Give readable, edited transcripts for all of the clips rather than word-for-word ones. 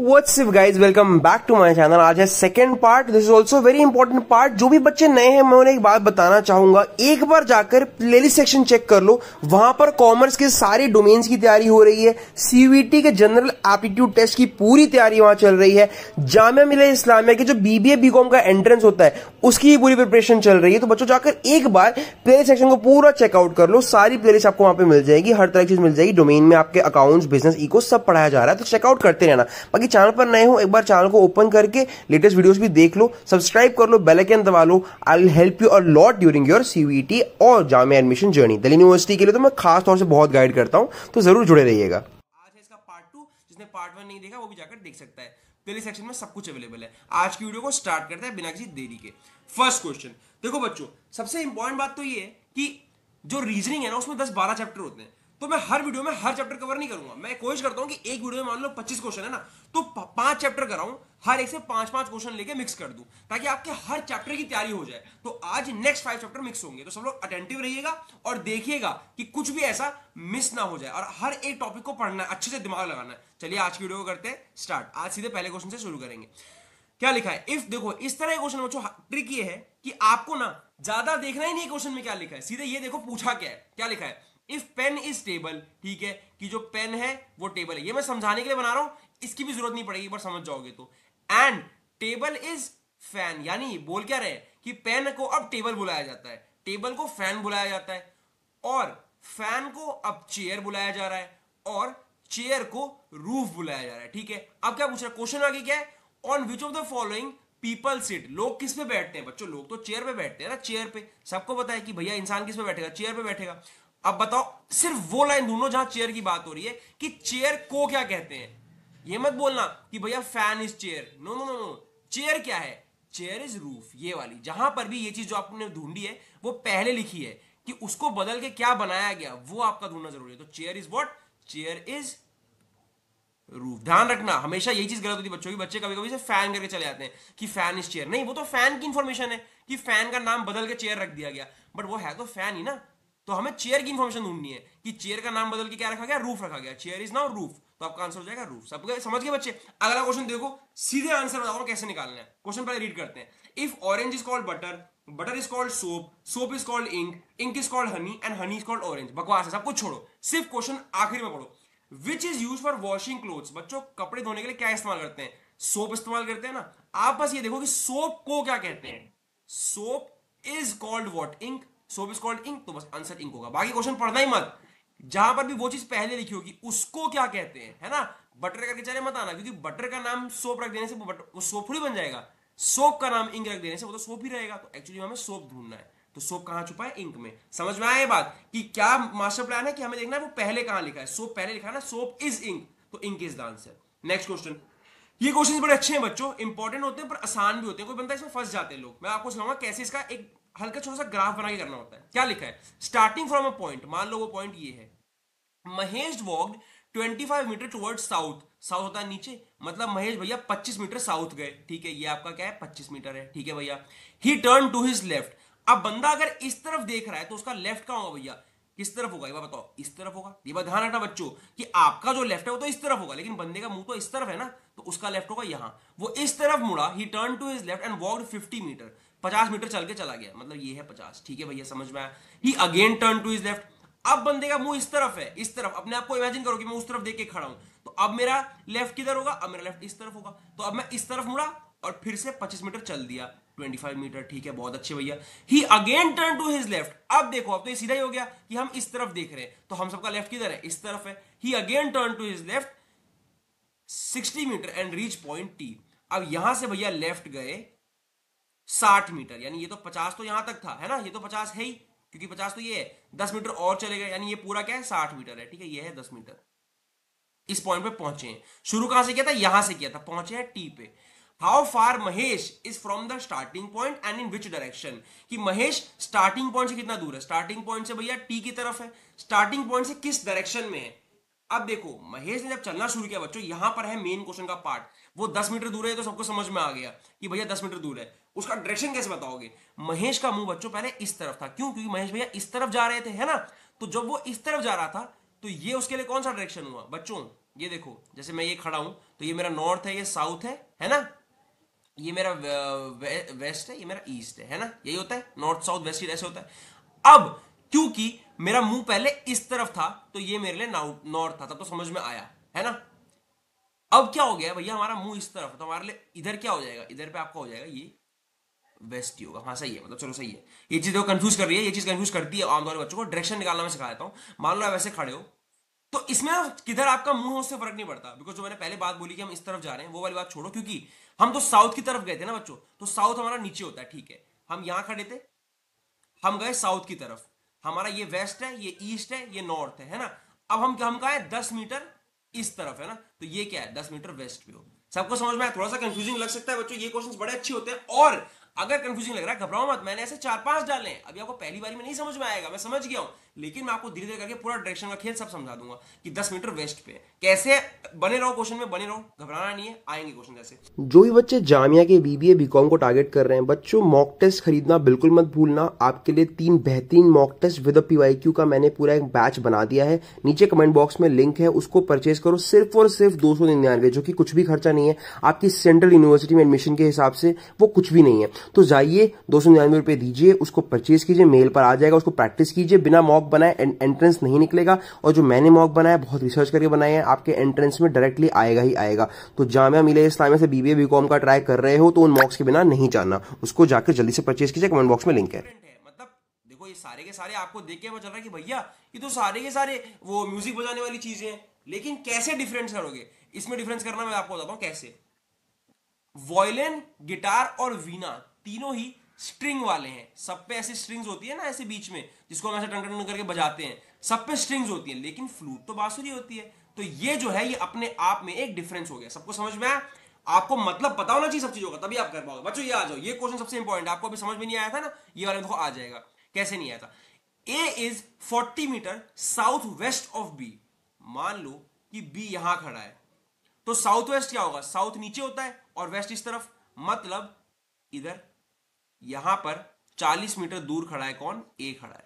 What's up guys, welcome back to my channel। आज है second part. This is also very important part. जो भी बच्चे नए हैं मैं उन्हें एक बात बताना चाहूंगा, एक बार जाकर प्लेलिस्ट सेक्शन चेक कर लो, वहां पर कॉमर्स के सारे डोमेन्स की तैयारी हो रही है। सीयूईटी के जनरल एप्टीट्यूड टेस्ट की पूरी तैयारी वहां चल रही है। जामिया मिलिया इस्लामिया के जो बीबीए बीकॉम का एंट्रेंस होता है उसकी पूरी प्रिपरेशन चल रही है। तो बच्चों जाकर एक बार प्लेलिस्ट सेक्शन को पूरा चेकआउट कर लो, सारी प्लेलिस्ट आपको वहां पर मिल जाएगी, हर तरह की चीज मिल जाएगी। डोमेन में आपके अकाउंट्स, बिजनेस, इको सब पढ़ाया जा रहा है, तो चेकआउट करते रहना। बाकी चैनल पर नए हो, एक बार चैनल को ओपन करके लेटेस्ट वीडियोस भी देख लो, सब्सक्राइब कर लो, बेल आइकन दबा लो। I will help you a lot during your CUET और Jamia admission journey. Delhi University के लिए तो मैं खास तौर से बहुत गाइड करता हूं, तो जरूर जुड़े रहिएगा। आज है इसका पार्ट 2, जिसने पार्ट 1 नहीं देखा वो भी जाकर देख सकता है। प्लेलिस्ट सेक्शन में सब कुछ अवेलेबल है। आज की वीडियो को स्टार्ट करते हैं बिना किसी देरी के। फर्स्ट क्वेश्चन देखो बच्चों, सबसे इंपॉर्टेंट बात तो ये है कि जो रीजनिंग है ना उसमें 10-12 चैप्टर होते हैं, तो मैं हर वीडियो में हर चैप्टर कवर नहीं करूंगा। मैं कोशिश करता हूं कि एक वीडियो में मान लो 25 क्वेश्चन है ना, तो 5 चैप्टर कराऊं, हर एक से 5-5 क्वेश्चन लेके मिक्स कर दूं, ताकि आपके हर चैप्टर की तैयारी हो जाए। तो आज नेक्स्ट 5 चैप्टर मिक्स होंगे, तो सब लोग अटेंटिव रहिएगा और देखिएगा कि कुछ भी ऐसा मिस ना हो जाए, और हर एक टॉपिक को पढ़ना है, अच्छे से दिमाग लगाना है। चलिए आज की वीडियो को करते हैं स्टार्ट। आज सीधे पहले क्वेश्चन से शुरू करेंगे। क्या लिखा है? इफ देखो इस तरह का क्वेश्चन बच्चों, ट्रिक ये है कि आपको ना ज्यादा देखना ही नहीं क्वेश्चन में क्या लिखा है, सीधे ये देखो पूछा क्या है। क्या लिखा है? इफ पेन इज टेबल, ठीक है, कि जो पेन है वो टेबल है। ये मैं समझाने के लिए बना रहा हूं, इसकी भी जरूरत नहीं पड़ेगी, एक बार समझ जाओगे तो। एंड टेबल इज फैन, यानी बोल क्या रहे कि पेन को अब टेबल बुलाया जाता है, टेबल को फैन बुलाया जाता है, और फैन को अब चेयर बुलाया जा रहा है, और चेयर को रूफ बुलाया जा रहा है। ठीक है, अब क्या पूछ रहा है क्वेश्चन आगे? क्या है? On which of the following people sit, लोग किस पे बैठते हैं? बच्चों लोग तो चेयर पे बैठते हैं ना, चेयर पे। सबको पता है कि भैया इंसान किस पे बैठेगा? चेयर पे बैठेगा। अब बताओ, सिर्फ वो लाइन ढूंढो जहां चेयर की बात हो रही है कि चेयर को क्या कहते हैं। ये मत बोलना कि भैया fan is chair, no no no no. Chair क्या है? Chair is roof. ये वाली जहां पर भी ये चीज जो आपने ढूंढी है वो पहले लिखी है, कि उसको बदल के क्या बनाया गया वो आपका ढूंढना जरूरी है। तो chair is what? Chair is roof. ध्यान रखना, हमेशा यही चीज गलत होती है बच्चों की। बच्चे कभी कभी से फैन करके चले जाते हैं कि फैन इज चेयर। नहीं, वो तो फैन की इंफॉर्मेशन है कि फैन का नाम बदल के चेयर रख दिया गया, बट वो है तो फैन ही ना। तो हमें चेयर की इंफॉर्मेशन ढूंढनी है कि चेयर का नाम बदल के क्या रखा गया? रूफ रखा गया। चेयर इज नाउ रूफ, तो आपका आंसर हो जाएगा रूफ। सब समझ गए बच्चे? अगला क्वेश्चन देखो, सीधे आंसर बताओ कैसे निकालना है। क्वेश्चन पहले रीड करते हैं। If orange is called butter, butter is called soap, soap is called ink, ink is called honey, and honey is called orange. बकवास है, सब कुछ छोड़ो, सिर्फ क्वेश्चन आखिर में पढ़ो। Which is use for washing clothes, बच्चों कपड़े धोने के लिए क्या इस्तेमाल करते हैं? सोप इस्तेमाल करते हैं ना। आप बस ये देखो कि सोप को क्या कहते हैं। Soap is called what? Ink. Soap is called ink, तो बस आंसर इंक होगा। बाकी क्वेश्चन पढ़ना ही मत, जहां पर भी वो चीज पहले लिखी होगी उसको क्या कहते हैं, है ना। बटर करके चले मत आना, क्योंकि बटर का नाम सोप रख देने से वो सोप थोड़ी बन जाएगा। सोप का नाम इंक रख देने से वो तो सोप ही रहेगा। तो एक्चुअली हमें सोप ढूंढना है, तो सोप कहां छुपा है? इंक में। समझ में आया ये बात कि क्या मास्टर प्लान है कि हमें देखना है वो पहले कहां लिखा है। सोप पहले लिखा है ना, सोप इज इंक, तो ink is the answer. Next question. ये क्वेश्चन बड़े अच्छे हैं बच्चों, इंपॉर्टेंट होते हैं पर आसान भी होते हैं। कोई बंदा इसमें फंस जाते हैं लोग। मैं आपको सिखाऊंगा कैसे इसका एक हल्का छोटा सा ग्राफ बना के करना होता है। क्या लिखा है? स्टार्टिंग फ्रॉम अ पॉइंट, मान लो वो पॉइंट ये है। Mahesh walked 25 metre towards south, south होता है नीचे, मतलब महेश भैया 25 मीटर साउथ गए। ठीक है, ये आपका क्या है? 25 मीटर है। ठीक है भैया। He turn to his left, अब बंदा अगर इस तरफ देख रहा है तो उसका लेफ्ट कहां होगा भैया? किस तरफ होगा? ये बात बताओ। इस तरफ होगा। ये बात ध्यान रखना बच्चों कि आपका जो लेफ्ट है वो तो इस तरफ होगा, लेकिन बंदे का मुंह तो इस तरफ है ना, तो उसका लेफ्ट होगा यहां। वो इस तरफ मुड़ा। He turn to his left and walked 50 metre, 50 metre चल के चला गया, मतलब ये है 50। ठीक है भैया, समझ में आया। He again turn to his left, अब बंदे का मुंह इस तरफ है, इस तरफ। अपने आप को इमेजिन करो कि मैं उस तरफ देख के खड़ा हूं, तो अब मेरा लेफ्ट किधर होगा? अब मेरा लेफ्ट इस तरफ होगा। तो अब मैं इस तरफ मुड़ा और फिर से 25 मीटर चल दिया, 25 मीटर। ठीक है, बहुत अच्छे भैया। He again turn to his left, अब देखो अब तो ये सीधा ही हो गया कि हम इस तरफ देख रहे हैं, तो हम सबका लेफ्ट किधर है? इस तरफ है। He again turn to his left 60 metre and reach point T, अब यहां से भैया लेफ्ट गए 60 मीटर, यानी ये तो 50 तो यहां तक था, है ना, ये तो 50 है ही, क्योंकि 50 तो ये है। 10 मीटर और चले गए, यानी ये पूरा क्या है? 60 मीटर है। ठीक है, ये है 10 मीटर। इस पॉइंट पे पहुंचे हैं। शुरू कहां से किया था? यहां से किया था। पहुंचे हैं टी पे। How far Mahesh is from the starting point and in which direction, कि महेश स्टार्टिंग पॉइंट से कितना दूर है? स्टार्टिंग पॉइंट से भैया टी की तरफ है। स्टार्टिंग पॉइंट से किस डायरेक्शन में है? अब देखो महेश ने जब चलना शुरू किया बच्चों, यहां पर है मेन क्वेश्चन का पार्ट। वो 10 मीटर दूर है तो सबको समझ में आ गया कि भैया 10 मीटर दूर है। उसका डायरेक्शन कैसे बताओगे? महेश का मुंह बच्चों पहले इस तरफ था, क्यों? क्योंकि महेश भैया इस तरफ जा रहे थे, है ना। तो जब वो इस तरफ जा रहा था तो ये उसके लिए कौन सा डायरेक्शन हुआ बच्चों? ये देखो जैसे मैं ये खड़ा हूं तो ये मेरा नॉर्थ है, ये साउथ है ना, ये मेरा वेस्ट है, ये मेरा ईस्ट है ना, यही होता है नॉर्थ साउथ वेस्ट ईस्ट ऐसे होता है। अब क्योंकि मेरा मुंह पहले इस तरफ था तो ये मेरे लिए नॉर्थ था, तब तो समझ में आया है ना। अब क्या हो गया भैया, हमारा मुंह इस तरफ तो हमारे लिए इधर क्या हो जाएगा, इधर पे आपका हो जाएगा ये वेस्ट ही होगा। हाँ सही है, मतलब चलो सही है। ये चीज देखो कंफ्यूज कर रही है, ये चीज कंफ्यूज करती है आमतौर पर बच्चों को। डायरेक्शन निकालना मैं सिखा देता हूं। मान लो आप ऐसे खड़े हो तो इसमें किधर आपका मुंह है उससे फर्क नहीं पड़ता, बिकॉज जो मैंने पहले बात बोली कि हम इस तरफ जा रहे हैं वो वाली बात छोड़ो, क्योंकि हम तो साउथ की तरफ गए थे ना बच्चों, तो साउथ हमारा नीचे होता है, ठीक है। हम यहां खड़े थे, हम गए साउथ की तरफ, हमारा ये वेस्ट है, ये ईस्ट है, ये नॉर्थ है ना। अब हम कहा है 10 मीटर इस तरफ है ना, तो ये क्या है 10 मीटर वेस्ट पे हो। सबको समझ में आया? थोड़ा सा कंफ्यूजिंग लग सकता है बच्चों, ये क्वेश्चंस बड़े अच्छे होते हैं। और अगर कंफ्यूजिंग लग रहा है घबराओ मत, मैंने ऐसे 4-5 डाले हैं, अभी आपको पहली बारी में नहीं समझ में आएगा, मैं समझ गया हूं, लेकिन मैं आपको धीरे धीरे करके पूरा डायरेक्शन का खेल सब समझा दूंगा कि 10 मीटर वेस्ट पे कैसे। बने रहो क्वेश्चन में, बने रहो, घबराना नहीं है, आएंगे क्वेश्चन ऐसे। जो भी बच्चे जामिया के बीबीए बीकॉम को टारगेट कर रहे हैं बच्चों, मॉक टेस्ट खरीदना बिल्कुल मत भूलना। आपके लिए 3 बेहतरीन मॉक टेस्ट विद पीवाईक्यू का मैंने पूरा एक बैच बना दिया है, नीचे कमेंट बॉक्स में लिंक है, उसको परचेज करो सिर्फ और सिर्फ 299, जो कि कुछ भी खर्चा नहीं है आपकी सेंट्रल यूनिवर्सिटी में एडमिशन के हिसाब से, वो कुछ भी नहीं है। तो जाइए 299 रुपए दीजिए, उसको परचेज कीजिए, मेल पर आ जाएगा, उसको प्रैक्टिस कीजिए। बिना मॉक बनाए एंट्रेंस नहीं निकलेगा, और जो मैंने मॉक बनाया बहुत रिसर्च करके बनाए हैं, आपके एंट्रेंस में डायरेक्टली आएगा ही आएगा। तो जामिया मिलिया इस्लामिया से बीबीए बीकॉम का ट्राई कर रहे हो तो उन मॉक्स के बिना नहीं जाना, उसको जाकर जल्दी से परचेज कीजिए, कमेंट बॉक्स में लिंक है। मतलब देखो ये सारे के सारे आपको देख के पता चल रहा है कि भैया ये तो सारे के सारे वो म्यूजिक बजाने वाली चीजें हैं, लेकिन कैसे डिफरेंस करोगे? इसमें डिफरेंस करना मैं आपको बताता हूं कैसे। वॉयलिन, गिटार और वीणा तीनों ही स्ट्रिंग वाले हैं, सब पे ऐसी स्ट्रिंग्स होती है ना ऐसे बीच में, जिसको हम ऐसे टंग टंग करके बजाते हैं, सब पे स्ट्रिंग्स होती है, लेकिन फ्लूट तो बांसुरी होती है। तो ये जो है ये अपने आप में एक डिफरेंस हो गया। सबको समझ में आया? आपको मतलब पता होना चाहिए सब चीजों का, तभी आप कर पाओगे। बच्चों ये आ जाओ, ये क्वेश्चन सबसे इंपॉर्टेंट है, आपको अभी समझ में नहीं आया था ना, ये वाला देखो आ जाएगा। कैसे नहीं आया था? A is 40 metre south west of B. मान लो कि बी यहां खड़ा है, तो साउथ वेस्ट क्या होगा? साउथ नीचे होता है और वेस्ट इस तरफ, मतलब इधर यहां पर 40 मीटर दूर खड़ा है कौन? ए खड़ा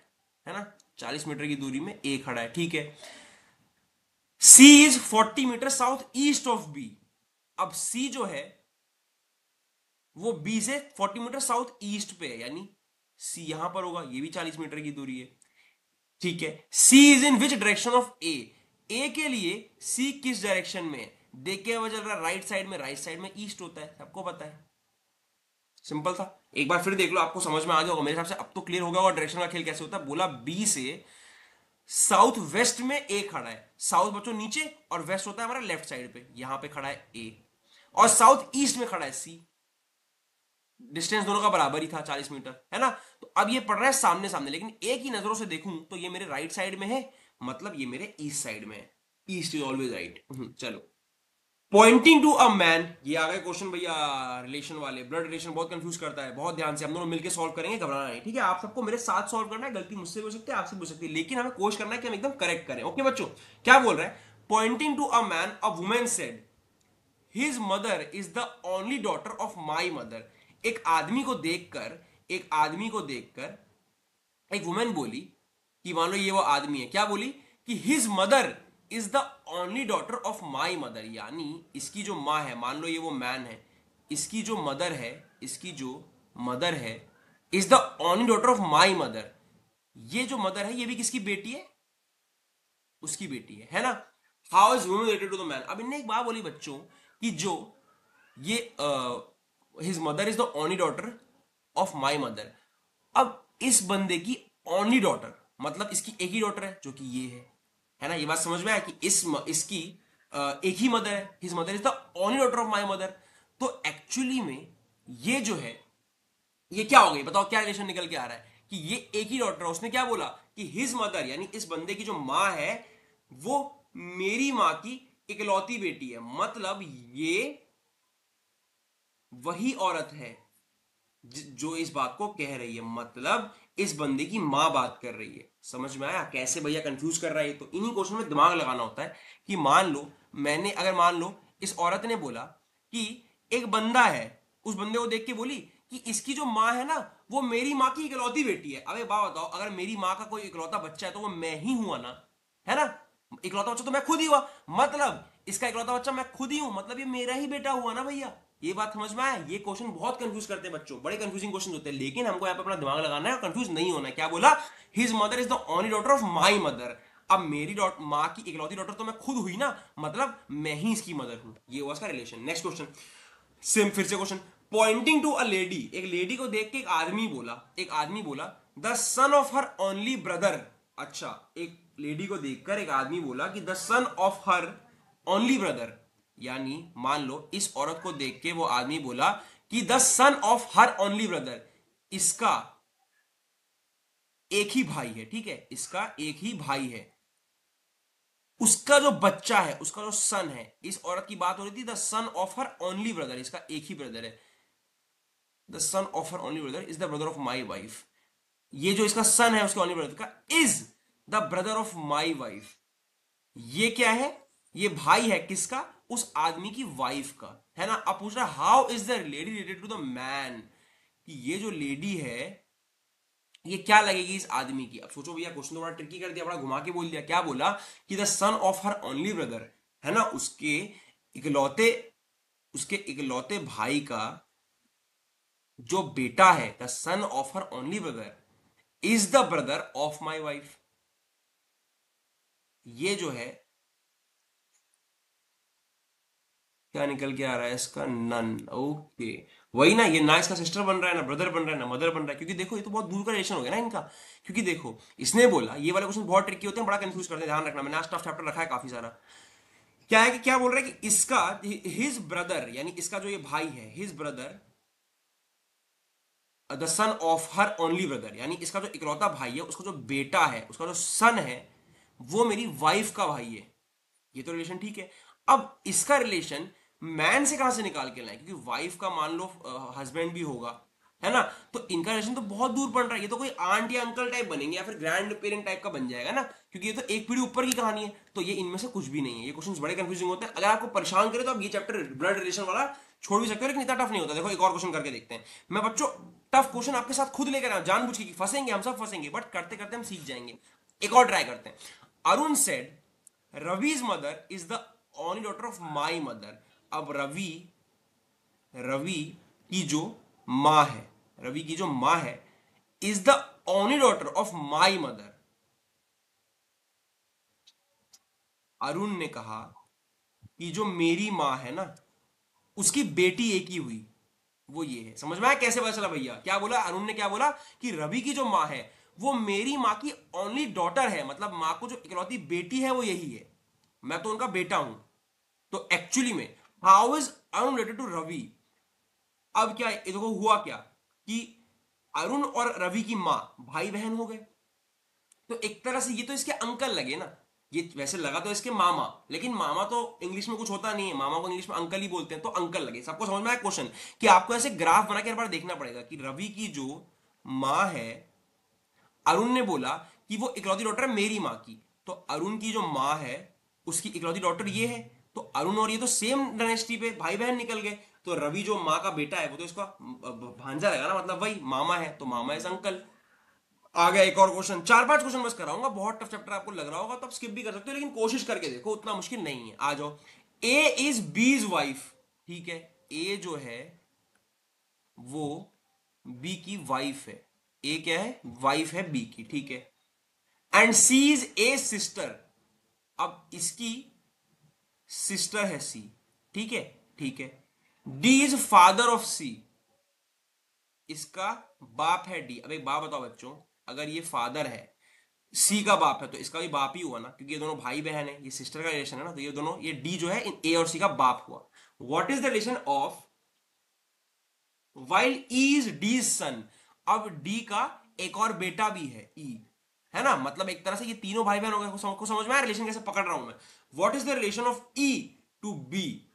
है ना, 40 मीटर की दूरी में ए खड़ा है, ठीक है। C is 40 metre south east of B. अब सी जो है वो बी से 40 मीटर साउथ ईस्ट पे है, यानी सी यहां पर होगा, ये भी 40 मीटर की दूरी है, ठीक है। C is in which direction of A. A के लिए सी किस डायरेक्शन में है? देख के चल रहा राइट साइड में, राइट साइड में ईस्ट होता है, सबको पता है, सिंपल था। एक बार फिर देख लो, आपको समझ में आ गया होगा मेरे हिसाब से, अब तो क्लियर हो गया होगा डायरेक्शन का खेल कैसे होता है। बोला बी से साउथ वेस्ट में ए खड़ा है, साउथ बच्चों नीचे और वेस्ट होता है हमारा लेफ्ट साइड पे, यहां पे खड़ा है ए, और साउथ ईस्ट में खड़ा है सी। डिस्टेंस दोनों का बराबर ही था 40 मीटर, है ना। तो अब ये पड़ रहा है सामने सामने, लेकिन एक ही नजरों से देखूं तो ये मेरे राइट साइड में है, मतलब ये मेरे ईस्ट साइड में है। East is always right. चलो, पॉइंटिंग टू अ मैन, ये आ गए क्वेश्चन भैया रिलेशन वाले। ब्लड रिलेशन बहुत कंफ्यूज करता है, बहुत ध्यान से हम दोनों मिलकर सॉल्व करेंगे, घबराना नहीं, ठीक है। आप सबको मेरे साथ सॉल्व करना है, गलती मुझसे भी हो सकती है, आपसे भी हो सकती है, लेकिन हमें कोशिश करना है कि हम एकदम करेक्ट करें। ओके बच्चों, क्या बोल रहा है? Pointing to a man, a woman said his mother is the only daughter of my mother. एक आदमी को देखकर एक वुमेन बोली कि, मान लो ये वो आदमी है, क्या बोली कि his mother is the only daughter of my mother, यानी इसकी जो माँ है, मान लो ये वो मैन है, इसकी जो मदर है is the only daughter of my mother. ये जो मदर है ये भी किसकी बेटी है? उसकी बेटी है ना। How is woman related to the man? अब इनने एक बात बोली बच्चों कि जो ये his mother is the only daughter of my mother. अब इस बंदे की ओनली डॉटर मतलब इसकी एक ही डॉटर है जो कि ये है ना। ये बात समझ में आया कि इसकी एक ही मदर है, his mother is the only daughter of my mother. तो एक्चुअली में ये जो है ये क्या हो गई? बताओ क्या रिलेशन निकल के आ रहा है कि ये एक ही डॉटर है। उसने क्या बोला कि हिज मदर यानी इस बंदे की जो मां है वो मेरी मां की इकलौती बेटी है, मतलब ये वही औरत है जो इस बात को कह रही है, मतलब इस बंदे की मां बात कर रही है। समझ में आया कैसे भैया कंफ्यूज कर रहा है? तो इन्हीं क्वेश्चन में दिमाग लगाना होता है कि मान लो इस औरत ने बोला कि एक बंदा है, उस बंदे को देख के बोली कि इसकी जो मां है ना वो मेरी मां की इकलौती बेटी है। अबे बात बताओ, अगर मेरी मां का कोई इकलौता बच्चा है तो वो मैं ही हुआ ना, है ना। इकलौता बच्चा तो मैं खुद ही हुआ, मतलब इसका इकलौता बच्चा मैं खुद ही हूं, मतलब ये मेरा ही बेटा हुआ ना भैया। ये बात समझ में आया? ये क्वेश्चन बहुत कंफ्यूज करते हैं बच्चों, बड़े कंफ्यूजिंग क्वेश्चन होते हैं, लेकिन हमको यहाँ पे अपना दिमाग लगाना है और कंफ्यूज नहीं होना है। क्या बोला? His mother is the only daughter of my mother. अब मेरी माँ की इकलौती डॉटर तो मैं खुद हुई ना, मतलब मैं ही इसकी मदर हूं। ये हुआ इसका रिलेशन। नेक्स्ट क्वेश्चन, सेम फिर से question, pointing to a lady, एक लेडी को देख के एक आदमी बोला the son of her only brother. अच्छा, एक लेडी को देखकर एक आदमी बोला कि the son of her only brother, यानी मान लो इस औरत को देख के वो आदमी बोला कि the son of her only brother, इसका एक ही भाई है, ठीक है, इसका एक ही भाई है, उसका जो बच्चा है, उसका जो सन है, इस औरत की बात हो रही थी, the son of her only brother, इसका एक ही ब्रदर है, the son of her only brother is the brother of my wife. ये जो इसका सन है उसके ओनली ब्रदर का is the brother of my wife. ये क्या है? ये भाई है किसका? उस आदमी की वाइफ का, है ना। अब पूछ रहा how is the lady related to the man, कि ये जो लेडी है ये क्या लगेगी इस आदमी की। अब सोचो भैया, क्वेश्चन तो बड़ा ट्रिकी कर दिया, बड़ा घुमा के बोल दिया। क्या बोला कि the son of her only brother, है ना, उसके इकलौते भाई का जो बेटा है, the son of her only brother is the brother of my wife. ये जो है क्या निकल के आ रहा है इसका? नन। ओके, वही ना, ये ना इसका सिस्टर बन रहा है, ना ब्रदर बन रहा है, ना मदर बन रहा है, क्योंकि देखो ये तो बहुत दूर का रिलेशन हो गया ना इनका। क्योंकि देखो इसने बोला, ये वाले क्वेश्चन बहुत ट्रिकी होते हैं, बड़ा कंफ्यूज करते हैं, ध्यान रखना। मैंने आज टफ चैप्टर रखा है काफी सारा। क्या है कि क्या बोल रहा है कि इसका हिज ब्रदर, यानी इसका जो ये भाई है, his brother the son of her only brother, यानी इसका जो इकलौता भाई है, उसका जो बेटा है, उसका जो सन है, वो मेरी वाइफ का भाई है। ये तो रिलेशन ठीक है। अब इसका रिलेशन मैन से कहां से निकाल के लाएं, क्योंकि वाइफ का मान लो हस्बैंड भी होगा, है ना, तो इनका रिलेशन तो बहुत दूर पड़ रहा है। ये तो कोई आंट या अंकल टाइप बनेंगे, या फिर ग्रैंड पेरेंट टाइप का बन जाएगा ना, क्योंकि ये तो एक पीढ़ी ऊपर की कहानी है। तो ये इनमें से कुछ भी नहीं है। ये क्वेश्चन बड़े कंफ्यूजिंग होते हैं। अगर आपको परेशान करे तो आप ये चैप्टर ब्लड रिलेशन वाला छोड़ भी सकते हो, लेकिन इतना टफ नहीं होता। देखो एक और क्वेश्चन करके देखते हैं। मैं बच्चों टफ क्वेश्चन आपके साथ खुद लेकर आया, जानबूझ के, फंसेंगे, हम सब फंसेंगे, बट करते करते हम सीख जाएंगे। एक और ट्राई करते हैं। Arun said Ravi's mother is the only daughter of my mother. अब रवि की जो मां है is the only daughter of my mother. Arun ने कहा कि जो मेरी मां है ना, उसकी बेटी एक ही हुई, वो ये है। समझ में आया कैसे पता चला भैया? क्या बोला अरुण ने? क्या बोला कि रवि की जो मां है वो मेरी मां की ओनली डॉटर है, मतलब मां को जो इकलौती बेटी है वो यही है, मैं तो उनका बेटा हूं। तो एक्चुअली में how is Arun related to Ravi? अब क्या देखो हुआ क्या कि अरुण और रवि की मां भाई बहन हो गए, तो एक तरह से ये तो इसके अंकल लगे ना। ये वैसे लगा तो इसके मामा, लेकिन मामा तो इंग्लिश में कुछ होता नहीं है, मामा को इंग्लिश में अंकल ही बोलते हैं, तो अंकल लगे। सबको समझ में आया क्वेश्चन? कि आपको ऐसे ग्राफ बना के हर बार देखना पड़ेगा कि रवि की जो मां है, अरुण ने बोला कि वो इकलौती डॉटर है मेरी मां की, तो अरुण की जो मां है उसकी इकलौती डॉटर ये है, तो अरुण और ये तो सेम डायनेस्टी पे भाई बहन निकल गए। तो रवि जो मां का बेटा है वो तो इसका भांजा रहेगा ना, मतलब वही मामा है, तो मामा इज अंकल। आ गया एक और क्वेश्चन। 4-5 क्वेश्चन बस कराऊंगा, बहुत टफ चैप्टर आपको लग रहा होगा तो आप स्किप भी कर सकते हो, लेकिन कोशिश करके देखो, उतना मुश्किल नहीं है। आ जाओ। ए इज बीज वाइफ, ठीक है, ए जो है वो बी की वाइफ है। ए क्या है? वाइफ है बी की, ठीक है। And C is a sister, अब इसकी सिस्टर है सी, ठीक है, ठीक है। D is father of C, इसका बाप है डी। अब एक बात बताओ बच्चों, अगर ये फादर है, सी का बाप है, तो इसका भी बाप ही हुआ ना, क्योंकि ये दोनों भाई बहन है, ये सिस्टर का रिलेशन है ना, तो ये दोनों, ये डी जो है इन ए और सी का बाप हुआ। What is the relation of while E is D son? अब डी का एक और बेटा भी है ई, है ना, मतलब एक तरह से ये तीनों भाई बहन हो गए। को समझ में आया रिलेशन कैसे पकड़ रहा हूं मैं? What is the relation of E to B?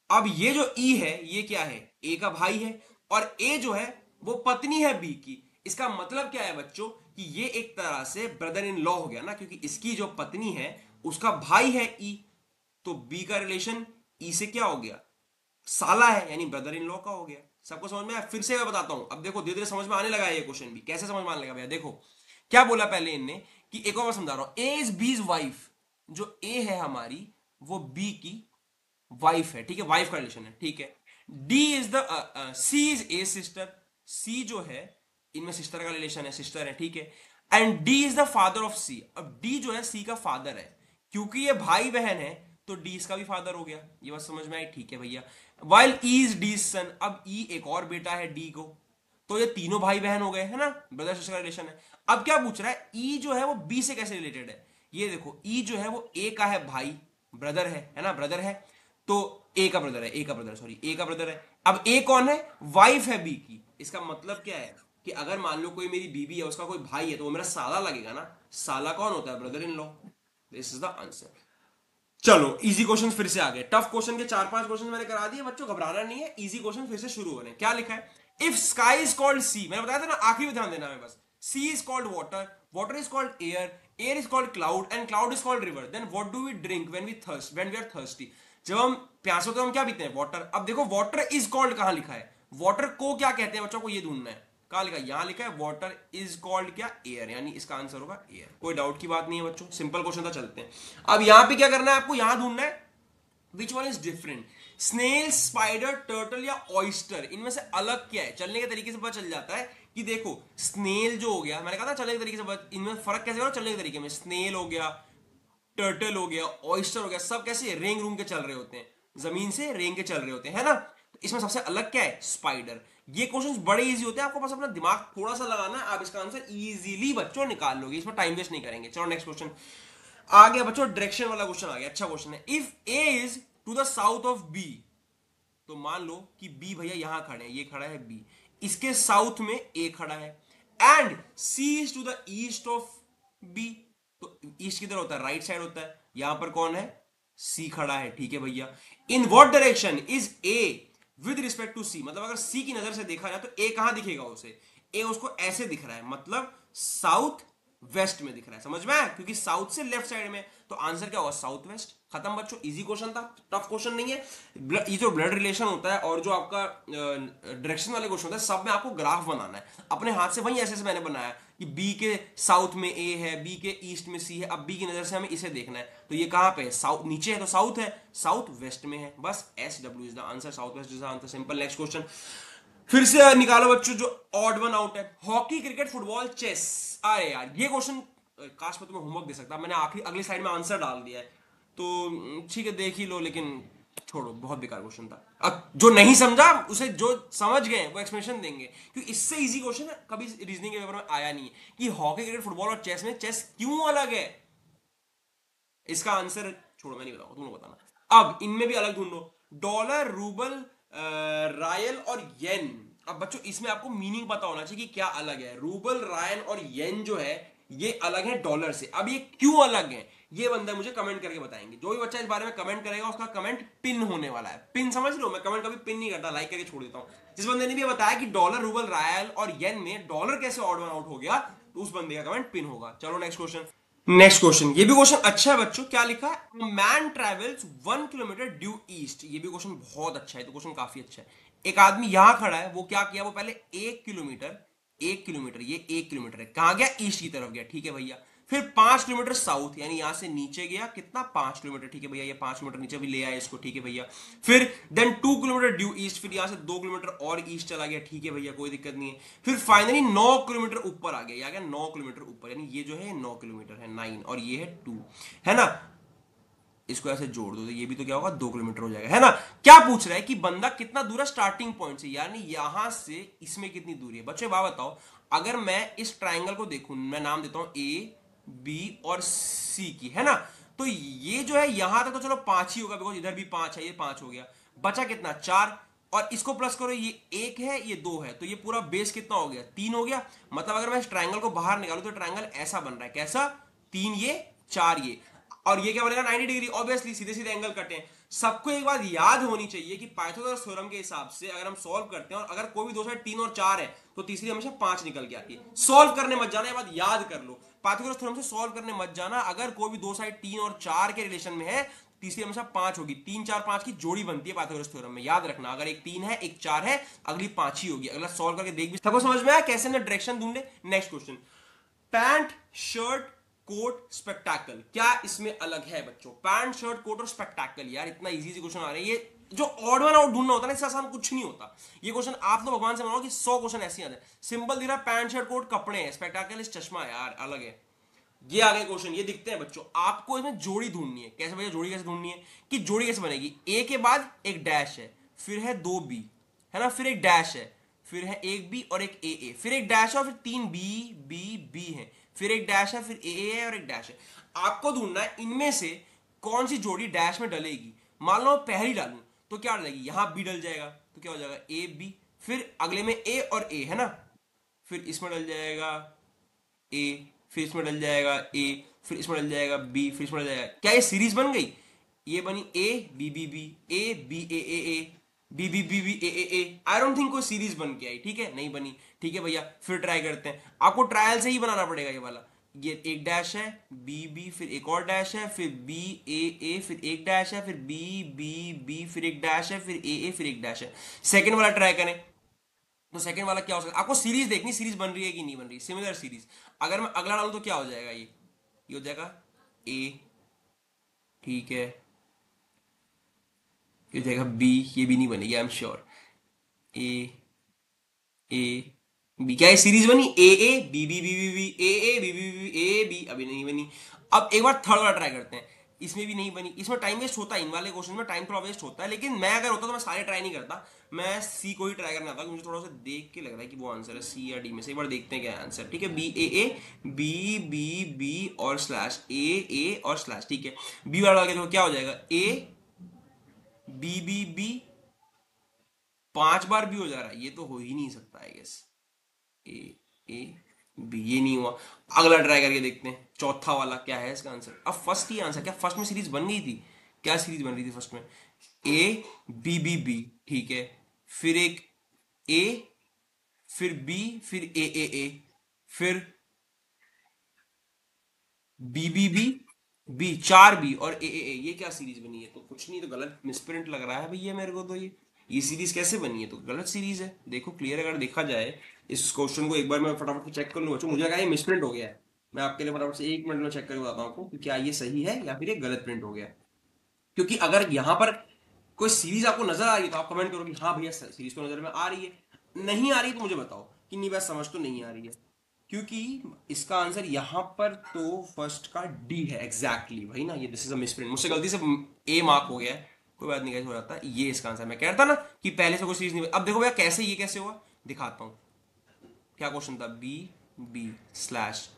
अब ये जो ई है ये क्या है? ए का भाई है, और ए जो है वो पत्नी है बी की। इसका मतलब क्या है बच्चों कि ये एक तरह से ब्रदर इन लॉ हो गया ना, क्योंकि इसकी जो पत्नी है उसका भाई है ई, तो बी का रिलेशन ई से क्या हो गया? साला है, यानी ब्रदर इन लॉ का हो गया। सबको समझ में आया? फिर से मैं बताता हूं, अब देखो धीरे धीरे समझ में आने लगा है ये क्वेश्चन भी। कैसे समझ में आने लगा भैया? देखो क्या बोला पहले इनने कि एक और समझा रहा हूं, ए इज बीज वाइफ। जो ए है हमारी वो बी की वाइफ है, ठीक है, वाइफ का रिलेशन है, ठीक है। D is the C is a sister, C जो है इनमें सिस्टर का रिलेशन है, सिस्टर है, ठीक है। And D is the father of C, अब डी जो है सी का फादर है, क्योंकि ये भाई बहन है तो डी इसका भी फादर हो गया, ये बात समझ में आई, ठीक है भैया। While E is D son, अब ई एक और बेटा है डी को, तो ये तीनों भाई बहन हो गए, है ना, ब्रदर सिस्टर का रिलेशन है। अब क्या पूछ रहा है, ई जो है वो बी से कैसे रिलेटेड है, ये देखो, ई जो है वो ए का है भाई, ब्रदर है ना, ब्रदर है, तो ए का ब्रदर है, ए का ब्रदर, सॉरी, ए का ब्रदर है। अब ए कौन है, वाइफ है बी की, इसका मतलब क्या है कि अगर मान लो कोई मेरी बीबी है, उसका कोई भाई है, तो वो मेरा साला लगेगा ना, साला कौन होता है, brother in law. This is the answer. चलो इजी क्वेश्चन फिर से आ गए, टफ क्वेश्चन के 4-5 क्वेश्चन मैंने करा दिए बच्चों, घबराना नहीं है, इजी क्वेश्चन फिर से शुरू हो रहे हैं। क्या लिखा है, इफ स्काई इज कॉल्ड सी, मैंने बताया था ना, आखिरी में ध्यान देना है बस, sea is called water, water is called air, air is called cloud and cloud is called river, then what do we drink when we are thirsty, जब हम प्यासे होते हैं हम क्या पीते हैं, वाटर। अब देखो वाटर इज कॉल्ड कहां लिखा है, वाटर को क्या कहते हैं बच्चों को, ये ढूंढना है, कहां लिखा है, यहां लिखा है वाटर इज कॉल्ड क्या, एयर, यानी इसका आंसर होगा एयर, कोई डाउट की बात नहीं है बच्चों, सिंपल क्वेश्चन था, चलते हैं। अब यहां पे क्या करना है आपको, यहां ढूंढना है which one is different, snail, spider, turtle या ऑयस्टर, इनमें से अलग क्या है, चलने के तरीके से पता चल जाता है कि देखो स्नेल जो हो गया, मैंने कहा था चलने के तरीके से, इनमें फर्क कैसे करो, चलने के तरीके में, स्नेल हो गया, टर्टल हो गया, ऑयस्टर हो गया, सब कैसे रेंग रूंग के चल रहे होते हैं, जमीन से रेंग के चल रहे होते हैं, है ना। तो इसमें सबसे अलग क्या है, स्पाइडर। ये क्वेश्चंस बड़े इजी होते हैं, आपको बस अपना दिमाग थोड़ा सा लगाना है, आप इसका आंसर इजीली बच्चों निकाल लोगे, इसमें टाइम वेस्ट नहीं करेंगे। चलो नेक्स्ट क्वेश्चन आ गया बच्चों, डायरेक्शन वाला क्वेश्चन आ गया, अच्छा क्वेश्चन है। If A is to the south of B, तो मान लो कि बी भैया यहां खड़े हैं, ये खड़ा है बी, इसके साउथ में ए खड़ा है, and C is to the east of B, तो ईस्ट किधर होता है, राइट साइड होता है, यहां पर कौन है, सी खड़ा है, ठीक है भैया। In what direction is A with respect to C, मतलब अगर सी की नजर से देखा जाए तो ए कहां दिखेगा उसे, ए उसको ऐसे दिख रहा है, मतलब साउथ वेस्ट में दिख रहा है, समझ में आया, क्योंकि साउथ से लेफ्ट साइड में, तो आंसर क्या होगा, साउथ वेस्ट। खत्म बच्चों, इजी क्वेश्चन था, टफ क्वेश्चन नहीं है। ये जो ब्लड रिलेशन होता है और जो आपका डायरेक्शन वाले क्वेश्चन होता है, सब में आपको ग्राफ बनाना है अपने हाथ से, वही ऐसे मैंने बनाया कि बी के साउथ में ए है, बी के ईस्ट में सी है, अब बी की नजर से हमें इसे देखना है, तो ये कहां पे है, साउथ नीचे है, तो साउथ है, साउथ वेस्ट में है, बस SW is the answer, south west is the answer, simple. Next question फिर से निकालो बच्चों, जो ऑड वन आउट है, हॉकी, क्रिकेट, फुटबॉल, चेस। अरे यार ये क्वेश्चन काश मैं तुम्हें होमवर्क दे सकता, मैंने आखिरी अगली स्लाइड में आंसर डाल दिया है, तो ठीक है देख ही लो, लेकिन छोड़ो, बहुत बेकार क्वेश्चन था। अब जो नहीं समझा उसे जो समझ गए वो एक्सप्लेनेशन देंगे, क्योंकि इससे इजी क्वेश्चन कभी रीजनिंग के पेपर में आया नहीं है कि हॉकी, क्रिकेट, फुटबॉल और चेस में चेस क्यों अलग है। इसका आंसर छोड़ो, मैं नहीं बताऊंगा, तुम लोग बताना। अब इनमें भी अलग ढूंढो, डॉलर, रूबल, रायल और येन। अब बच्चों इसमें आपको मीनिंग पता होना चाहिए कि क्या अलग है, रूबल, रायल और येन जो है ये अलग है डॉलर से। अब ये क्यों अलग है, ये बंदा मुझे कमेंट करके बताएंगे, जो भी बच्चा इस बारे में कमेंट करेगा उसका कमेंट पिन होने वाला है। पिन समझ लो, मैं कमेंट कभी पिन नहीं करता, लाइक करके छोड़ देता हूं। जिस बंदे ने भी बताया कि डॉलर, रूबल, रायल और येन में डॉलर कैसे ऑड वन आउट हो गया, तो उस बंदे का कमेंट पिन होगा। चलो नेक्स्ट क्वेश्चन। नेक्स्ट क्वेश्चन, ये भी क्वेश्चन अच्छा है बच्चों, क्या लिखा है, man travels 1 kilometre due east. ये भी क्वेश्चन बहुत अच्छा है, तो क्वेश्चन काफी अच्छा है। एक आदमी यहां खड़ा है, वो क्या किया, वो पहले 1 किलोमीटर, ये 1 किलोमीटर है, कहां गया, ईस्ट की तरफ गया, ठीक है भैया। फिर 5 किलोमीटर साउथ, यानी यहां से नीचे गया, कितना, 5 किलोमीटर, ठीक है भैया, ये 5 किलोमीटर नीचे भी ले आया इसको, ठीक है भैया। फिर देन 2 किलोमीटर ड्यू ईस्ट, फिर यहां से 2 किलोमीटर और ईस्ट चला गया, ठीक है भैया, कोई दिक्कत नहीं है। फिर फाइनली 9 किलोमीटर ऊपर आ गया, 9 किलोमीटर ऊपर, यानी ये जो है 9 किलोमीटर है, 9, और ये है 2, है ना। इसको ऐसे जोड़ दो तो ये भी तो क्या होगा, 2 किलोमीटर हो जाएगा, है ना। क्या पूछ रहा है कि बंदा कितना दूर है स्टार्टिंग पॉइंट से, यानी यहां से इसमें कितनी दूरी है। बच्चों बात बताओ, अगर मैं इस ट्राइंगल को देखूं, मैं नाम देता हूं A, B और C की, है ना, तो ये जो है यहां तक तो चलो 5 ही होगा, बिकॉज इधर भी 5 है, ये 5 हो गया, बचा कितना, 4, और इसको प्लस करो, ये 1 है, ये 2 है, तो ये पूरा बेस कितना हो गया, 3 हो गया। मतलब अगर मैं इस ट्राइंगल को बाहर निकालूं तो ट्राइंगल ऐसा बन रहा है, कैसा, 3 ये 4 ये, और ये क्या बनेगा, 90 डिग्री, ऑब्वियसली सीधे सीधे एंगल कटे। सबको एक बात याद होनी चाहिए कि पाइथागोरस थ्योरम के हिसाब से अगर हम सॉल्व करते हैं, और अगर कोई भी दो साइड 3 और 4 है, तो तीसरी हमेशा 5 निकल के आती है। सॉल्व करने मत जाना, ये बात याद कर लो, पाइथागोरस थ्योरम से सॉल्व करने मत जाना, अगर कोई भी दो साइड 3 और 4 के रिलेशन में है, तीसरी हमेशा 5 होगी, 3 4 5 की जोड़ी बनती है पाइथागोरस थ्योरम में, याद रखना। अगर एक 3 है, एक 4 है, अगली 5 ही होगी। अगला सॉल्व करके देख भी, सबको समझ में आया कैसे ना डायरेक्शन ढूंढे। Next question, pant, shirt, coat spectacle, क्या इसमें अलग है बच्चों? पैंट शर्ट कोट और स्पेक्टाकल, यार इतना इजी क्वेश्चन आ रहे हैं। ये जो ऑड वन आउट ढूंढना होता है ना, इससे आसान कुछ नहीं होता। ये क्वेश्चन आप तो भगवान से मानो कि 100 क्वेश्चन ऐसे आ जाए। सिंपल दिख रहा है, पैंट शर्ट कोट कपड़े हैं, स्पेक्टाकल इस चश्मा है, यार अलग है। ये आगे क्वेश्चन ये दिखते हैं बच्चों। आपको इसमें जोड़ी ढूंढनी है। कैसे भैया जोड़ी कैसे ढूंढनी है? कि जोड़ी कैसे बनेगी? ए के बाद एक डैश है, फिर है 2 बी, है ना, फिर एक डैश है, फिर है एक बी और एक ए, फिर एक डैश है और फिर 3 बी बी बी है, फिर एक डैश है, फिर ए है और एक डैश है। आपको ढूंढना है इनमें से कौन सी जोड़ी डैश में डलेगी। मान लो पहली डालूं तो क्या डलेगी? यहां बी डल जाएगा तो क्या हो जाएगा? ए बी, फिर अगले में ए और ए, है ना, फिर इसमें डल जाएगा ए, फिर इसमें डल जाएगा ए, फिर इसमें डल जाएगा बी, फिर इसमें डल जाएगा। क्या ये सीरीज बन गई? ये बनी A B B B, A B A A A, B B B B A A A. I don't think कोई सीरीज बन के आई। ठीक है, नहीं बनी। ठीक है भैया, फिर ट्राई करते हैं। आपको ट्रायल से ही बनाना पड़ेगा ये वाला। ये एक डैश है, बी बी, फिर एक और डैश है, फिर बी ए ए, फिर एक डैश है, फिर बी बी बी, फिर एक डैश है, फिर ए ए, फिर एक डैश है। सेकंड वाला ट्राई करें तो सेकंड वाला क्या हो सकता है? आपको सीरीज देखनी, सीरीज बन रही है कि नहीं बन रही, सिमिलर सीरीज। अगर मैं अगला डालूं तो क्या हो जाएगा? ये हो जाएगा ए, ठीक है, ये हो जाएगा बी, ये भी नहीं बनेगी, I am sure. A B, क्या ये सीरीज बनी? A A B B B B B, A A B B B A B, अभी नहीं बनी। अब एक बार थर्ड वाला ट्राई करते हैं। इसमें भी नहीं बनी। इसमें टाइम वेस्ट होता है, इन वाले क्वेश्चन में टाइम थोड़ा वेस्ट होता है, लेकिन मैं अगर होता तो मैं सारे ट्राई नहीं करता, मैं सी को ही ट्राई करना था। मुझे थोड़ा सा देख के लग रहा है कि वो आंसर है सी या डी में से। एक बार देखते हैं क्या आंसर। ठीक है, B A A, B B B और स्लैश ए ए और स्लैश। ठीक है, बी वाला लगे तो क्या हो जाएगा? ए बी बी बी, 5 बार भी हो जा रहा है, ये तो हो ही नहीं सकता है। गेस ए ए बी, ये नहीं हुआ। अगला ट्राई करके देखते हैं, चौथा वाला क्या है इसका आंसर। अब फर्स्ट ही आंसर, क्या फर्स्ट में सीरीज बन गई थी? क्या सीरीज बन रही थी फर्स्ट में? ए बी बी बी, ठीक है, फिर एक ए, फिर बी, फिर ए ए ए, फिर B B B B, 4 B और ए ए ए। ये क्या सीरीज बनी है? तो कुछ नहीं, तो गलत मिसप्रिंट लग रहा है भैया मेरे को। तो ये सीरीज कैसे बनी है? तो गलत सीरीज है। देखो क्लियर, अगर देखा जाए इस क्वेश्चन को एक बार मैं फटाफट से चेक कर लूँ बच्चों। मुझे लगा ये मिसप्रिंट हो गया है। मैं आपके लिए फटाफट से 1 मिनट में चेक करके बताता हूँ आपको कि क्या ये सही है या फिर ये गलत प्रिंट हो गया। क्योंकि अगर यहाँ पर कोई सीरीज आपको नजर आ रही है तो आप कमेंट करो कि हाँ भैया सीरीज तो नजर में आ रही है। नहीं आ रही तो मुझे बताओ कि नहीं, बस समझ तो नहीं आ रही है। क्योंकि इसका आंसर यहां पर तो फर्स्ट का डी है एग्जैक्टली भाई ना। ये दिस इज अ मिसप्रिंट, मुझसे गलती से ए मार्क हो गया है, कोई बात नहीं, कैसे हो जाता है। ये इसका आंसर, मैं कह रहा था ना कि पहले से कोई सीरीज नहीं। अब देखो भैया कैसे, ये कैसे हुआ दिखाता हूं। क्या क्वेश्चन था? B B slash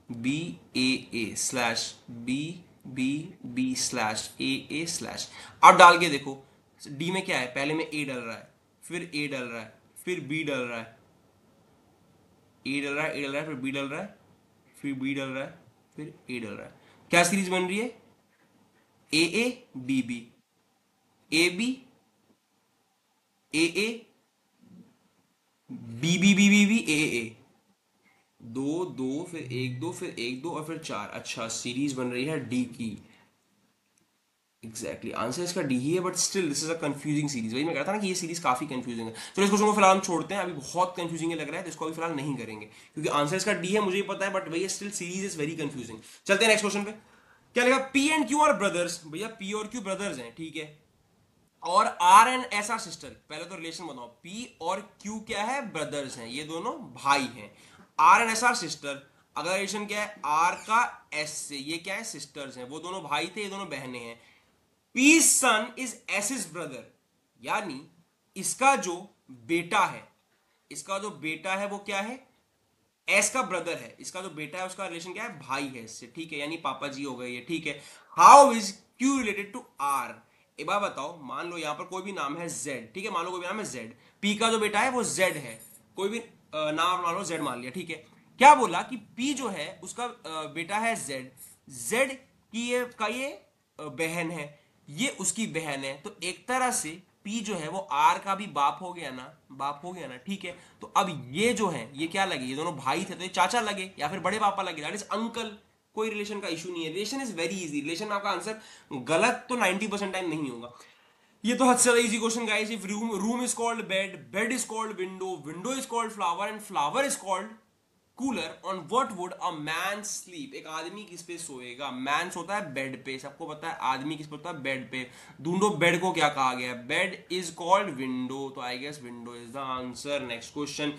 B A A slash B B B slash A A slash. अब डाल के देखो डी में क्या है। पहले में ए डल रहा है, फिर ए डल रहा है, फिर बी डल रहा है, ए डल रहा है, ए डल रहा है, फिर बी डल रहा है, फिर बी डल रहा है, फिर ए डल रहा है। क्या सीरीज बन रही है? A A B B, A B A A, B B B B B A A, 2 2 फिर 1 2 फिर 1 2 और फिर 4। अच्छा, सीरीज बन रही है डी की। एग्जैक्टली आंसर इसका डी ही है, but still this is a confusing series. वही मैं कहता ना कि ये सीरीज काफी कंफ्यूजिंग है। तो इस क्वेश्चन को फिलहाल हम छोड़ते हैं, अभी बहुत कंफ्यूजिंग लग रहा है तो इसको अभी फिलहाल नहीं करेंगे, क्योंकि आंसर इसका डी है, मुझे पता है, बट भैया still series is very confusing. चलते हैं नेक्स्ट क्वेश्चन पे। क्या लिखा? P and Q R brothers. भैया पी और क्यू ब्रदर्स हैं, ठीक है, और R and S R sister. पहले तो रिलेशन बताओ, पी और क्यू क्या है? ब्रदर्स हैं, ये दोनों भाई हैं। R and S R sister, अगर रिलेशन क्या है? आर का एस से, ये क्या है? सिस्टर्स हैं, वो दोनों भाई थे, ये दोनों बहनें हैं। P son is S brother, यानी इसका जो बेटा है, इसका जो बेटा है वो क्या है? एस का ब्रदर है। इसका जो बेटा है उसका रिलेशन क्या है? भाई है इससे, ठीक है, यानी पापा जी हो गए ये, ठीक है। How is Q related to R? एक बार बताओ, मान लो यहां पर कोई भी नाम है जेड, ठीक है, मान लो कोई भी नाम है जेड, पी का जो बेटा है वो जेड है, कोई भी नाम मान लो जेड मान लिया, ठीक है। क्या बोला कि पी जो है उसका बेटा है जेड, जेड की ये बहन है, ये उसकी बहन है, तो एक तरह से पी जो है वो आर का भी बाप हो गया ना, बाप हो गया ना, ठीक है। तो अब ये जो है ये क्या लगे? ये दोनों भाई थे तो ये चाचा लगे या फिर बड़े पापा लगे, दैट इज अंकल। कोई रिलेशन का इशू नहीं है, relation is very easy. Relation में आपका आंसर गलत तो 90% टाइम नहीं होगा। ये तो हद से ज्यादा easy question guys. If room is called bed, bed is called window, window is called flower and flower is called cooler on what would a man sleep, एक आदमी किस पे सोएगा, मैन सोता है बेड पे, सबको पता है आदमी किस पे होता है, बेड पे। ढूंढो बेड को क्या कहा गया है, बेड इज कॉल्ड विंडो, तो I guess window is the answer. Next question,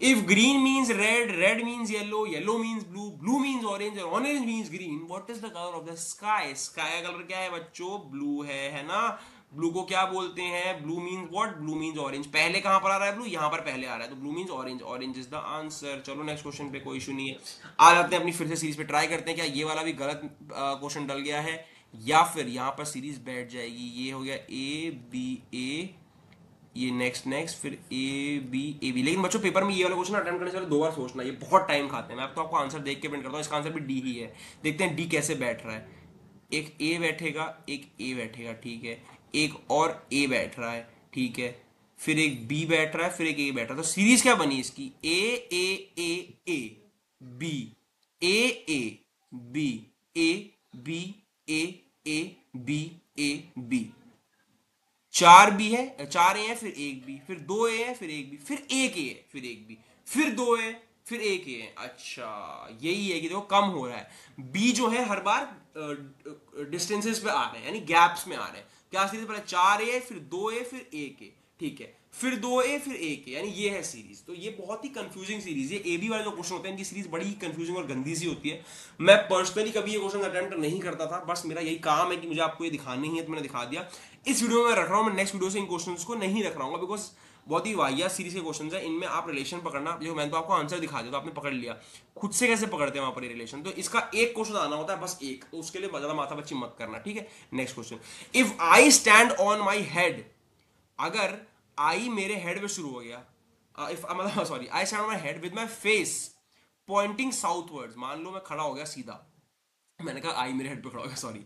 if green means red, red means yellow, yellow means blue, blue means orange और orange means green, what is the colour of the sky, sky का colour क्या है बच्चों, blue है ना। Blue को क्या बोलते हैं, blue means what, blue means orange. पहले कहां पर आ रहा है ब्लू, यहां पर पहले आ रहा है, तो blue means orange, orange is the answer. चलो नेक्स्ट क्वेश्चन पे, कोई इशू नहीं है। आज आते हैं अपनी फिर से सीरीज पे, ट्राई करते हैं क्या ये वाला भी गलत क्वेश्चन डल गया है या फिर यहां पर सीरीज बैठ जाएगी। ये हो गया ए बी ए, ये नेक्स्ट फिर ए बी। लेकिन बच्चों पेपर में ये वाला क्वेश्चन अटेम्प्ट करने से पहले 2 बार सोचना, ये बहुत टाइम खाते हैं। मैं आपको आंसर देख के प्रिंट करता हूँ, इसका आंसर भी डी ही है। देखते हैं डी कैसे बैठ रहा है। एक ए बैठेगा, एक ए बैठेगा, ठीक है, एक और ए बैठ रहा है, ठीक है, फिर एक बी बैठ रहा है, फिर एक ए बैठ रहा है। तो सीरीज क्या बनी इसकी, A A A A B, A A B, A B, A A B, A B. 4 B है, 4 ए है, फिर एक बी, फिर 2 ए है, फिर एक बी, फिर एक ए है, फिर एक बी, फिर 2 ए, फिर एक ए है। अच्छा यही है कि देखो कम हो रहा है। बी जो है हर बार डिस्टेंसेस पे आ रहे हैं, यानी गैप्स में आ रहे हैं। क्या सीरीज पहले 4 ए, फिर 2 ए, फिर एक ए, ठीक है, फिर 2 ए, फिर एक ए, यानी ये है सीरीज। तो ये बहुत ही कंफ्यूजिंग सीरीज है। ए बी वाले जो क्वेश्चन होते हैं इनकी सीरीज बड़ी कंफ्यूजिंग और गंदी सी होती है। मैं पर्सनली कभी ये क्वेश्चन अटेम्प्ट नहीं करता था, बस मेरा यही काम है कि मुझे आपको ये दिखानी है, तो मैंने दिखा दिया। इस वीडियो में रख रहा हूं, मैं नेक्स्ट वीडियो से इन क्वेश्चंस को नहीं रख रहा हूं, बिकॉज बहुत ही वाहियात सीरीज के क्वेश्चंस है। इनमें आप रिलेशन पकड़ना, जो मैंने तो आपको आंसर दिखा दिया तो आपने पकड़ लिया, खुद से कैसे पकड़ते हैं वहां पर ये रिलेशन। तो इसका एक क्वेश्चन आना होता है, बस एक, तो उसके लिए ज्यादा माथा बच्ची मत करना, ठीक है। Next question, if I stand on my head, अगर आई मेरे हेड पे शुरू हो गया, इफ मतलब sorry, I stand on my head with my face pointing southwards, मान लो मैं खड़ा हो गया सीधा, मैंने कहा आई मेरे हेड पे खड़ा हो गया, सॉरी,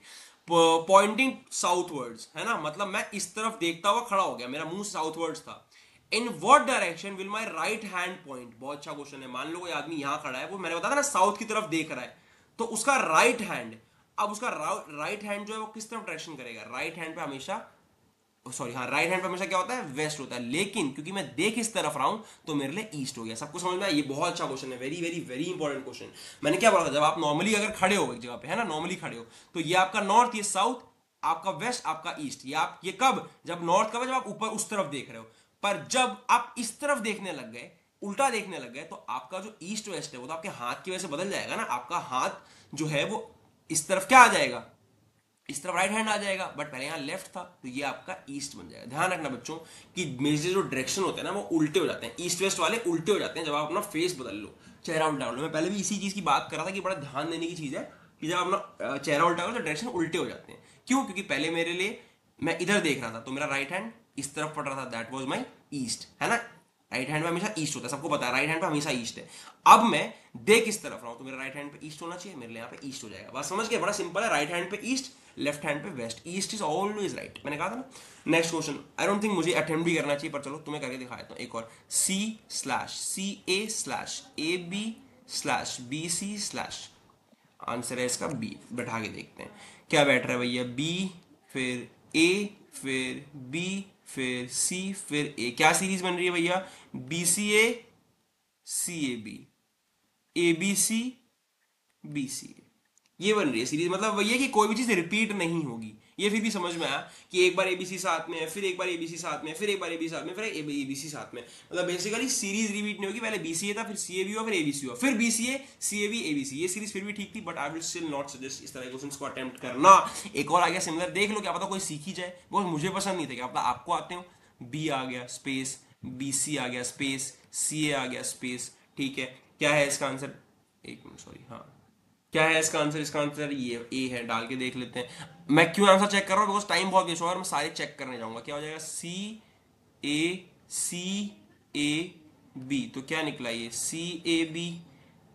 पॉइंटिंग साउथवर्ड्स है ना, मतलब मैं इस तरफ देखता हुआ खड़ा हो गया, मेरा मुंह साउथवर्ड्स था। इन what direction will my right hand point, बहुत अच्छा क्वेश्चन है। मान लो कोई आदमी यहां खड़ा है, वो मैंने बताया था ना साउथ की तरफ देख रहा है, तो उसका राइट हैंड, अब उसका राइट हैंड जो है वो किस तरफ डायरेक्शन करेगा, राइट हैंड पे हमेशा, सॉरी हाँ, राइट हैंड पे हमेशा क्या होता है, वेस्ट होता है। लेकिन क्योंकि मैं देख इस तरफ रहा हूं तो मेरे लिए ईस्ट हो गया। सबको समझ में आया, ये बहुत अच्छा क्वेश्चन है, very very very important question. मैंने क्या बोला था, जब आप नॉर्मली अगर खड़े हो एक जगह पे, है ना, नॉर्मली खड़े हो, तो ये आपका नॉर्थ, ये साउथ, आपका वेस्ट, आपका ईस्ट, ये कब, जब नॉर्थ कब है, जब आप ऊपर उस तरफ देख रहे हो। पर जब आप इस तरफ देखने लग गए, उल्टा देखने लग गए, तो आपका जो ईस्ट वेस्ट है वो तो आपके हाथ की वजह से बदल जाएगा ना। आपका हाथ जो है वो इस तरफ क्या आ जाएगा, इस तरफ राइट हैंड आ जाएगा, बट पहले यहां लेफ्ट था, तो ये आपका ईस्ट बन जाएगा। ध्यान रखना बच्चों कि मेरे जो डायरेक्शन होते हैं ना वो उल्टे हो जाते हैं, ईस्ट वेस्ट वाले उल्टे हो जाते हैं जब आप अपना फेस बदल लो, चेहरा उल्टा कर लो। मैं पहले भी इसी चीज की बात कर रहा था कि बड़ा ध्यान देने की चीज है कि जब अपना चेहरा उल्टा करो तो डायरेक्शन उल्टे हो जाते हैं। क्यों, क्योंकि पहले मेरे लिए मैं इधर देख रहा था तो मेरा राइट हैंड इस तरफ पड़ रहा था, दैट वाज माय ईस्ट, है ना। राइट हैंड पे हमेशा ईस्ट होता है, सबको पता है राइट हैंड पे हमेशा ईस्ट है। अब मैं देख इस तरफ रहा हूं तो मेरा राइट हैंड पे ईस्ट होना चाहिए, मेरे लिए यहाँ पे ईस्ट हो जाएगा। बस समझ गए, बड़ा सिंपल है, राइट हैंड पे ईस्ट, लेफ्ट हैंड पे west, east is always right, मैंने कहा था ना। Next question, I don't think मुझे अटेम्प्ट भी करना चाहिए, पर चलो तुम्हें करके दिखा देता हूं एक और। C/CA/AB/BC/ आंसर है इसका बी। बैठा के देखते हैं क्या बैठ रहा है भैया, बी, फिर ए, फिर बी, फिर सी, फिर ए। क्या सीरीज बन रही है भैया, BCA CAB, ABC BCA, ये बन रही है सीरीज। मतलब भैया कि कोई भी चीज रिपीट नहीं होगी। ये फिर भी समझ में आया कि एक बार ABC साथ में है, फिर एक बार ABC साथ में, फिर एक बार ABC साथ में, फिर ABC साथ में, मतलब बेसिकली सीरीज रिपीट नहीं होगी। पहले BCA था, फिर CAB हुआ, फिर ABC हुआ, फिर BCA CAB ABC। ये सीरीज फिर भी ठीक थी, but I will still not suggest इस तरह के क्वेश्चंस को अटेम्प्ट करना। एक और आ गया सिमिलर, देख लो, क्या पता कोई सीख ही जाए। बहुत मुझे पसंद नहीं था, क्या पता आपको आते हो। B आ गया स्पेस, BC आ गया स्पेस, CA आ गया स्पेस, ठीक है। क्या है इसका आंसर, एक मिनट सॉरी, हाँ क्या है इसका आंसर, इसका आंसर ये ए है। डाल के देख लेते हैं। मैं क्यों आंसर चेक कर रहा हूँ, बिकॉज टाइम बहुत वेस्ट हो रहा है, मैं सारे चेक करने जाऊंगा। क्या हो जाएगा, CAB, तो क्या निकला ये, CAB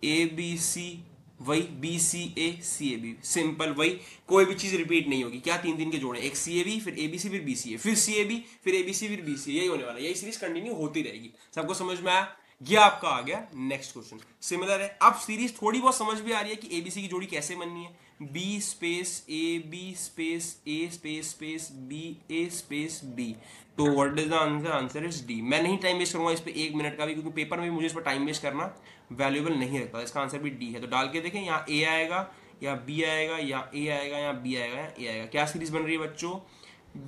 ABC, वही BCA CAB, सिंपल वही, कोई भी चीज रिपीट नहीं होगी। क्या 3 के जोड़े, एक CAB, फिर ABC, फिर BCA, फिर CAB, फिर ABC, फिर BCA, यही होने वाला है। यही सीरीज कंटिन्यू होती रहेगी। सबको समझ में आया। ये आपका आ गया नेक्स्ट क्वेश्चन। सिमिलर है, अब सीरीज थोड़ी बहुत समझ भी आ रही है कि एबीसी की जोड़ी कैसे बननी है। बी स्पेस ए, बी स्पेस ए स्पेस स्पेस बी, ए स्पेस बी। तो what is the answer? Answer is D. मैं नहीं टाइम वेस्ट करूंगा इस पे 1 मिनट का भी, क्योंकि पेपर में मुझे इस पर टाइम वेस्ट करना वैल्यूएबल नहीं रहता। इसका आंसर भी डी है। तो डाल के देखें, यहाँ ए आएगा या बी आएगा या ए आएगा या बी आएगा या ए आएगा। क्या सीरीज बन रही है बच्चों?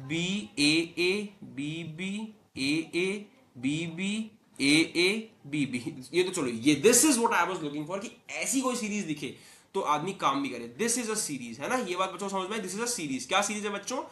B A B B A B B A B B. ये तो चलो, ये this is what I was looking for, कि ऐसी कोई सीरीज दिखे तो आदमी काम भी करे। दिस इज अ सीरीज, है ना? ये बात बच्चों समझ में? This is a series. क्या सीरीज है बच्चों?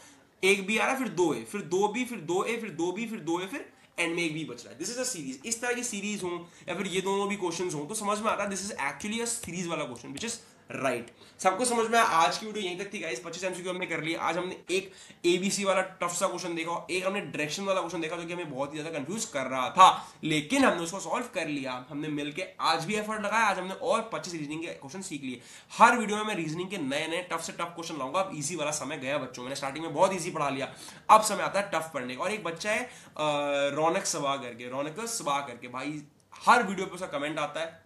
एक बी आ रहा है, फिर 2 ए, फिर 2 बी, फिर 2 ए, फिर 2 बी, फिर 2 ए, फिर एंड में एक बी बच रहा है। This is a series. इस तरह की सीरीज हो या फिर ये दोनों भी क्वेश्चंस हो तो समझ में आता है this is actually a series वाला क्वेश्चन, विच इज राइट। सबको समझ में आया? आज की वीडियो यहीं तक थी गाइस। 25 एमसीक्यू हमने कर लिया। आज हमने एक एबीसी वाला टफ सा क्वेश्चन देखा, एक हमने डायरेक्शन वाला क्वेश्चन देखा जो कि हमें बहुत ही ज्यादा कंफ्यूज कर रहा था, लेकिन हमने उसको सॉल्व कर लिया। हमने मिलकर आज भी एफर्ट लगाया। आज हमने और 25 रीजनिंग के क्वेश्चन सीख लिए। हर वीडियो में मैं रीजनिंग के नए नए टफ से टफ क्वेश्चन लाऊंगा। अब इजी वाला समय गया बच्चों। मैंने स्टार्टिंग में बहुत ईजी पढ़ा लिया, अब समय आता है टफ पढ़ने का। और एक बच्चा है रौनक सबा करके, भाई हर वीडियो पे उसका कमेंट आता है।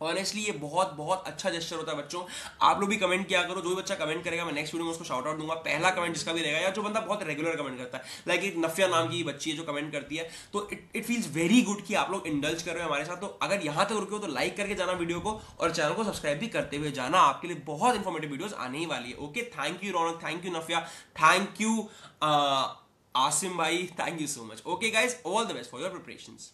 ऑनेस्टली ये बहुत बहुत अच्छा जेस्चर होता है बच्चों। आप लोग भी कमेंट किया करो। जो भी बच्चा कमेंट करेगा मैं नेक्स्ट वीडियो में उसको शाउट आउट दूंगा। पहला कमेंट जिसका भी रहेगा, या जो बंदा बहुत रेगुलर कमेंट करता है, लाइक एक नफिया नाम की बच्ची है जो कमेंट करती है, तो इट फील्स वेरी गुड कि आप लोग इंडल्ज कर रहे हो हमारे साथ। तो अगर यहां तक रुके हो तो लाइक करके जाना वीडियो को, और चैनल को सब्सक्राइब भी करते हुए जाना। आपके लिए बहुत इंफॉर्मेटिव वीडियोस आने ही वाली है। Okay, thank you Raunak, thank you Nafia, thank you Asim भाई, thank you so much. Okay guys, all the best for your preparations.